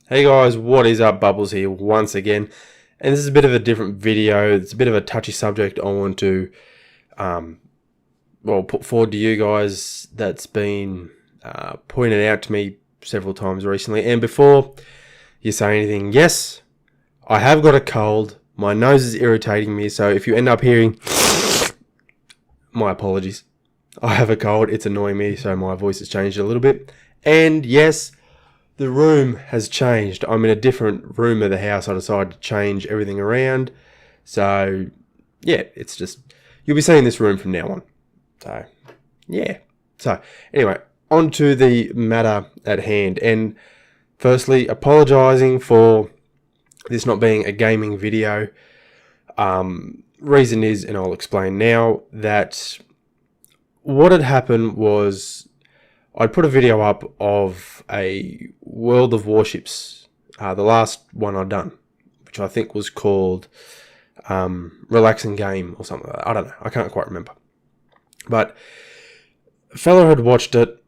Hey guys, what is up? Bubbles here once again, and this is a bit of a different video. It's a bit of a touchy subject I want to, um, put forward to you guys. That's been pointed out to me several times recently. And before you say anything, yes, I have got a cold. My nose is irritating me, so if you end up hearing, my apologies. I have a cold. It's annoying me, so my voice has changed a little bit. And yes, the room has changed. I'm in a different room of the house. I decided to change everything around. So, yeah, it's just, you'll be seeing this room from now on. So, yeah. So, anyway, on to the matter at hand. And firstly, apologising for this not being a gaming video. Reason is, and I'll explain now, that what had happened was I put a video up of a World of Warships, the last one I'd done, which I think was called Relaxing Game or something like that. I don't know. I can't quite remember. But a fella had watched it,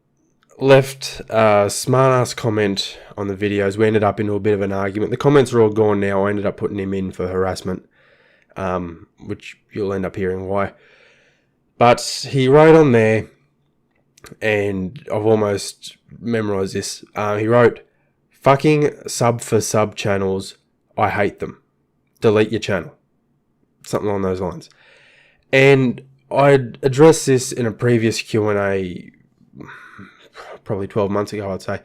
left a smart-ass comment on the videos. We ended up into a bit of an argument. The comments are all gone now. I ended up putting him in for harassment, which you'll end up hearing why. But he wrote on there, and I've almost memorized this. He wrote, "Fucking sub for sub channels, I hate them. Delete your channel." Something along those lines. And I'd addressed this in a previous Q&A, probably 12 months ago, I'd say,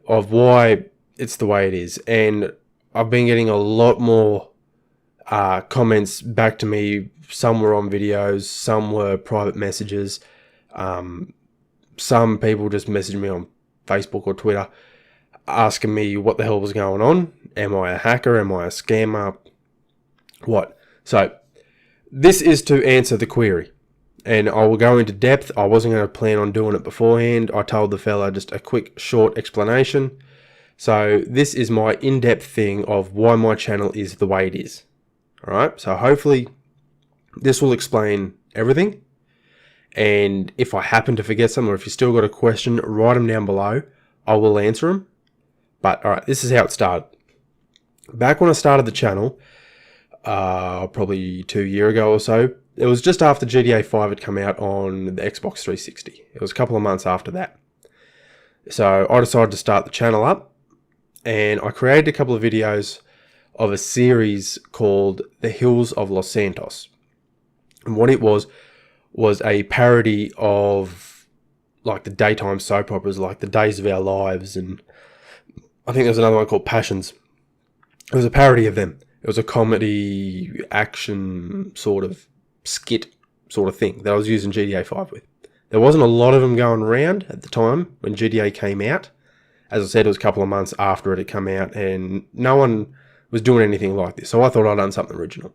of why it's the way it is. And I've been getting a lot more comments back to me. Some were on videos, some were private messages. Some people just messaged me on Facebook or Twitter asking me what the hell was going on. Am I a hacker? Am I a scammer? What? So, this is to answer the query. And I will go into depth. I wasn't going to plan on doing it beforehand. I told the fella just a quick, short explanation. So, this is my in-depth thing of why my channel is the way it is. Alright? So, hopefully, this will explain everything. And if I happen to forget some, or if you still got a question, write them down below. I will answer them. But alright, this is how it started. Back when I started the channel, probably 2 years ago or so, it was just after GTA 5 had come out on the Xbox 360. It was a couple of months after that. So I decided to start the channel up, and I created a couple of videos of a series called The Hills of Los Santos. And what it was a parody of like the daytime soap operas like The Days of Our Lives, and I think there was another one called Passions. It was a parody of them. It was a comedy action sort of skit sort of thing that I was using GTA 5 with. There wasn't a lot of them going around at the time when GTA came out. As I said, it was a couple of months after it had come out, and no one was doing anything like this. So I thought I'd done something original.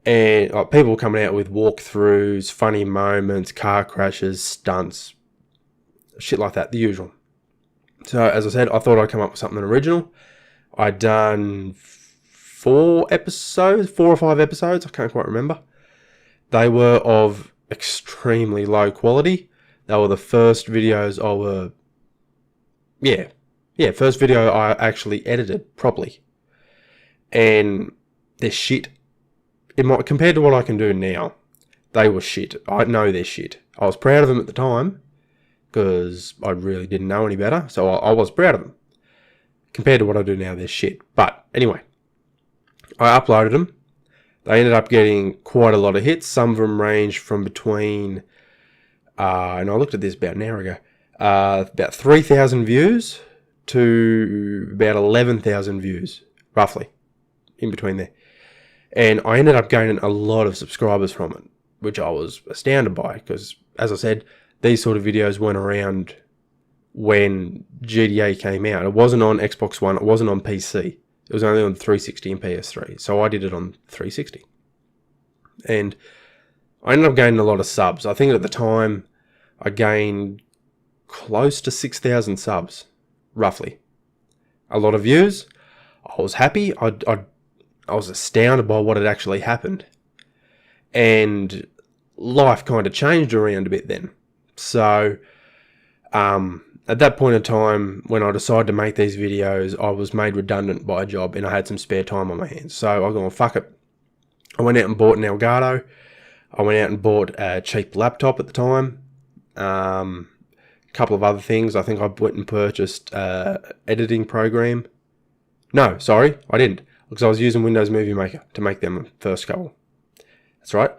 And people were coming out with walkthroughs, funny moments, car crashes, stunts, shit like that, the usual. So, as I said, I thought I'd come up with something original. I'd done 4 or 5 episodes, I can't quite remember. They were of extremely low quality. They were the first videos first video I actually edited properly. And they're shit. Compared to what I can do now, they were shit. I know they're shit. I was proud of them at the time because I really didn't know any better, so I was proud of them. Compared to what I do now, they're shit. But anyway, I uploaded them. They ended up getting quite a lot of hits. Some of them ranged from between, and I looked at this about an hour ago, about 3,000 views to about 11,000 views, roughly, in between there. And I ended up gaining a lot of subscribers from it, which I was astounded by because, as I said, these sort of videos went around when GTA came out. It wasn't on Xbox One. It wasn't on PC. It was only on 360 and PS3. So I did it on 360. And I ended up gaining a lot of subs. I think at the time I gained close to 6,000 subs, roughly. A lot of views. I was happy. I was astounded by what had actually happened. And life kind of changed around a bit then. So, at that point in time, when I decided to make these videos, I was made redundant by a job and I had some spare time on my hands. So I gone, fuck it. I went out and bought an Elgato. I went out and bought a cheap laptop at the time. A couple of other things. I think I went and purchased an editing program. No, sorry, I didn't. Because I was using Windows Movie Maker to make them first couple. That's right.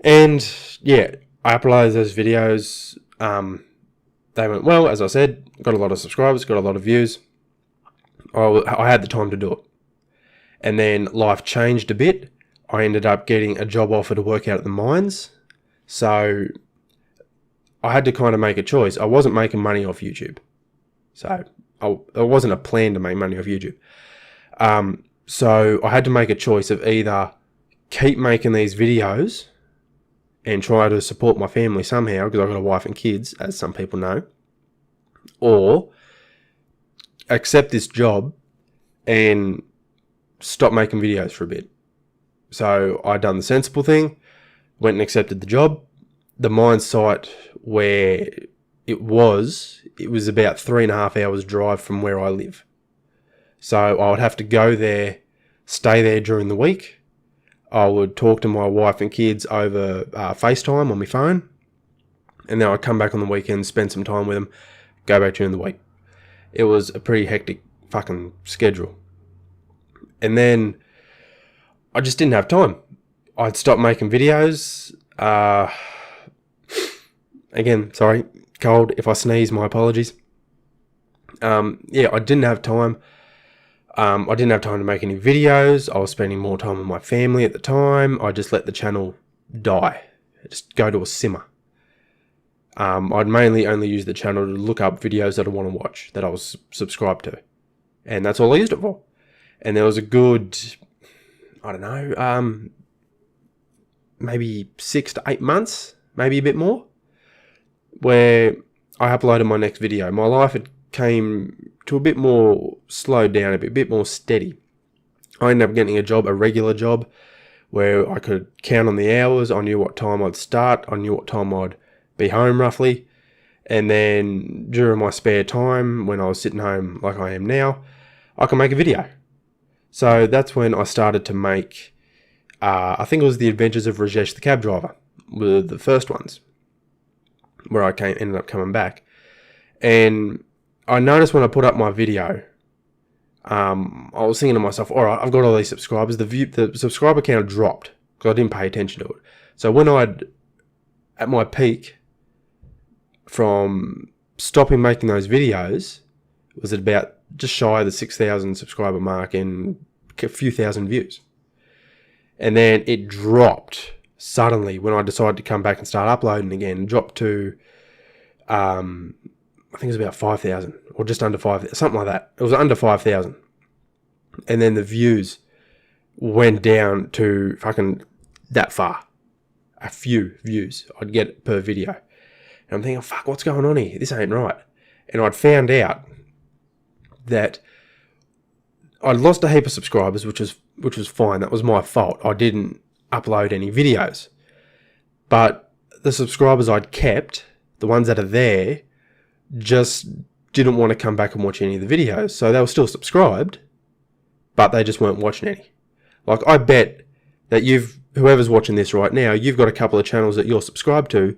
And yeah, I uploaded those videos. They went well, as I said. Got a lot of subscribers, got a lot of views. I had the time to do it. And then life changed a bit. I ended up getting a job offer to work out at the mines. So I had to kind of make a choice. I wasn't making money off YouTube. So it wasn't a plan to make money off YouTube. So I had to make a choice of either keep making these videos and try to support my family somehow, because I've got a wife and kids, as some people know, or accept this job and stop making videos for a bit. So I done the sensible thing, went and accepted the job. The mine site where it was about 3.5 hours drive from where I live. So I would have to go there, stay there during the week. I would talk to my wife and kids over FaceTime on my phone. And then I'd come back on the weekend, spend some time with them, go back during the week. It was a pretty hectic fucking schedule. And then I just didn't have time. I'd stopped making videos. Again, sorry, cold. If I sneeze, my apologies. Yeah, I didn't have time. I didn't have time to make any videos. I was spending more time with my family at the time. I just let the channel die. Just go to a simmer. I'd mainly only use the channel to look up videos that I want to watch, that I was subscribed to. And that's all I used it for. And there was a good, I don't know, maybe 6 to 8 months, maybe a bit more, where I uploaded my next video. My life had came to a bit more slowed down, a bit more steady. I ended up getting a regular job, where I could count on the hours. I knew what time I'd start. I knew what time I'd be home roughly. And then during my spare time, when I was sitting home like I am now, I could make a video. So that's when I started to make, I think it was The Adventures of Rajesh the Cab Driver, were the first ones, where I ended up coming back. And I noticed when I put up my video, I was thinking to myself, all right, I've got all these subscribers. The subscriber count dropped because I didn't pay attention to it. So when at my peak, from stopping making those videos, was at about just shy of the 6,000 subscriber mark and a few thousand views. And then it dropped suddenly when I decided to come back and start uploading again. It dropped to, I think it was about 5,000 or just under 5,000, something like that. It was under 5,000. And then the views went down to fucking that far. A few views I'd get per video. And I'm thinking, fuck, what's going on here? This ain't right. And I'd found out that I'd lost a heap of subscribers, which was fine. That was my fault. I didn't upload any videos. But the subscribers I'd kept, the ones that are there, just didn't want to come back and watch any of the videos. So they were still subscribed, but they just weren't watching any. Like, I bet that whoever's watching this right now, you've got a couple of channels that you're subscribed to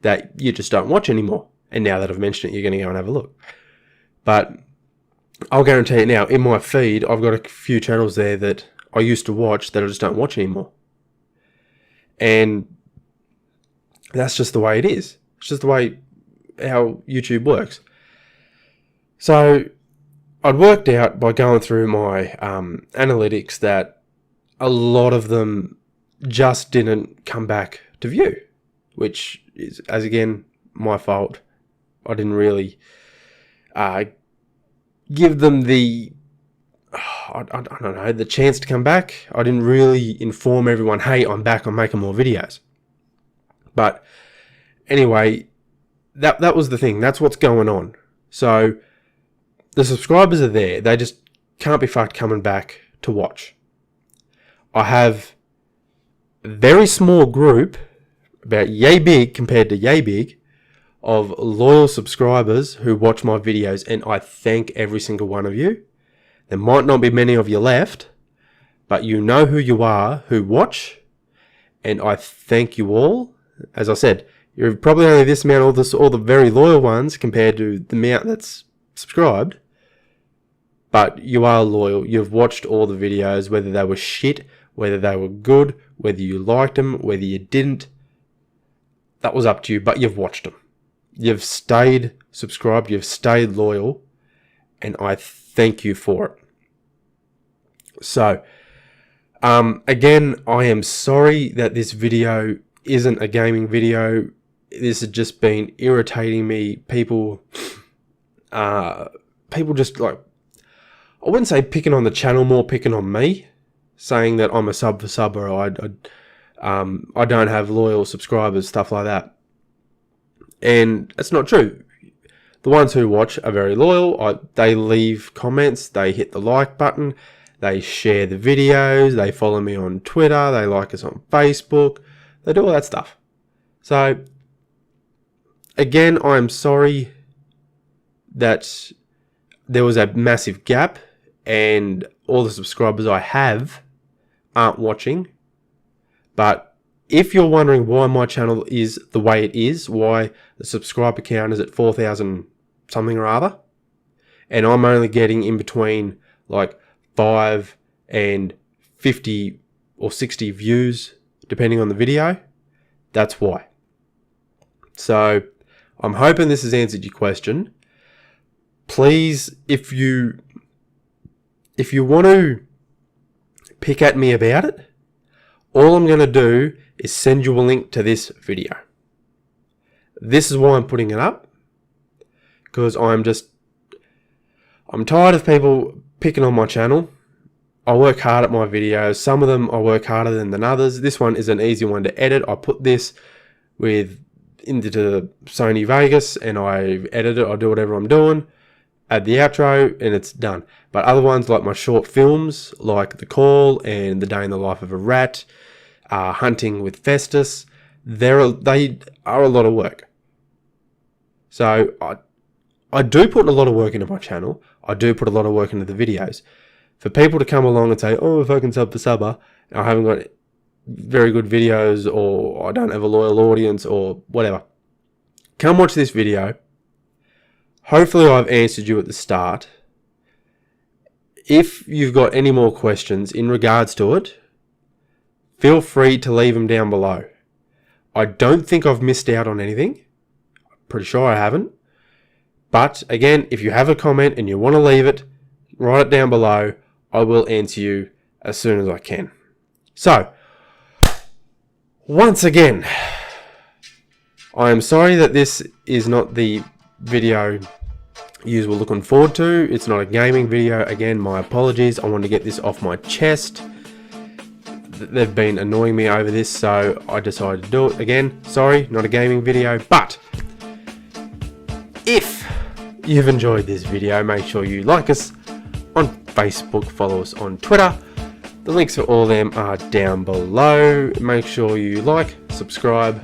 that you just don't watch anymore. And now that I've mentioned it, you're going to go and have a look. But I'll guarantee it now, in my feed, I've got a few channels there that I used to watch that I just don't watch anymore. And that's just the way it is. It's just the way how YouTube works. So I'd worked out by going through my analytics that a lot of them just didn't come back to view, which is, as again, my fault. I didn't really give them the, I don't know, the chance to come back. I didn't really inform everyone, hey, I'm back, I'm making more videos. But anyway, that was the thing. That's what's going on. So the subscribers are there. They just can't be fucked coming back to watch. I have a very small group, about yay big compared to yay big, of loyal subscribers who watch my videos, and I thank every single one of you. There might not be many of you left, but you know who you are who watch, and I thank you all. As I said, you're probably only this amount, all the very loyal ones compared to the amount that's subscribed, but you are loyal. You've watched all the videos, whether they were shit, whether they were good, whether you liked them, whether you didn't. That was up to you, but you've watched them. You've stayed subscribed, you've stayed loyal, and I thank you for it. So, again, I am sorry that this video isn't a gaming video. This has just been irritating me. People just like, I wouldn't say picking on the channel, more picking on me, saying that I'm a sub for sub, or I don't have loyal subscribers, stuff like that. And it's not true. The ones who watch are very loyal. They leave comments, they hit the like button, they share the videos, they follow me on Twitter, they like us on Facebook, they do all that stuff. So, again, I'm sorry that there was a massive gap and all the subscribers I have aren't watching. But if you're wondering why my channel is the way it is, why the subscriber count is at 4,000 something or other, and I'm only getting in between like 5 and 50 or 60 views depending on the video, that's why. So I'm hoping this has answered your question. Please, if you want to pick at me about it, all I'm going to do is send you a link to this video. This is why I'm putting it up, because I'm tired of people picking on my channel. I work hard at my videos. Some of them I work harder than others. This one is an easy one to edit. I put this into Sony Vegas and I edit it. I do whatever I'm doing, add the outro, and it's done. But other ones, like my short films, like The Call and The Day in the Life of a Rat, Hunting with Festus, they are a lot of work. So I do put a lot of work into my channel. I do put a lot of work into the videos. For people to come along and say, oh, if I can sub for subber, I haven't got very good videos, or I don't have a loyal audience, or whatever. Come watch this video. Hopefully I've answered you at the start. If you've got any more questions in regards to it, feel free to leave them down below. I don't think I've missed out on anything. I'm pretty sure I haven't. But again, if you have a comment and you want to leave it, write it down below. I will answer you as soon as I can. So, once again, I am sorry that this is not the video you were looking forward to. It's not a gaming video. Again, my apologies. I wanted to get this off my chest. They've been annoying me over this, so I decided to do it again. Sorry, not a gaming video, but if you've enjoyed this video, make sure you like us on Facebook, follow us on Twitter. The links for all of them are down below. Make sure you like, subscribe,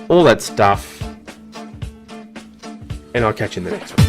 all that stuff, and I'll catch you in the next one.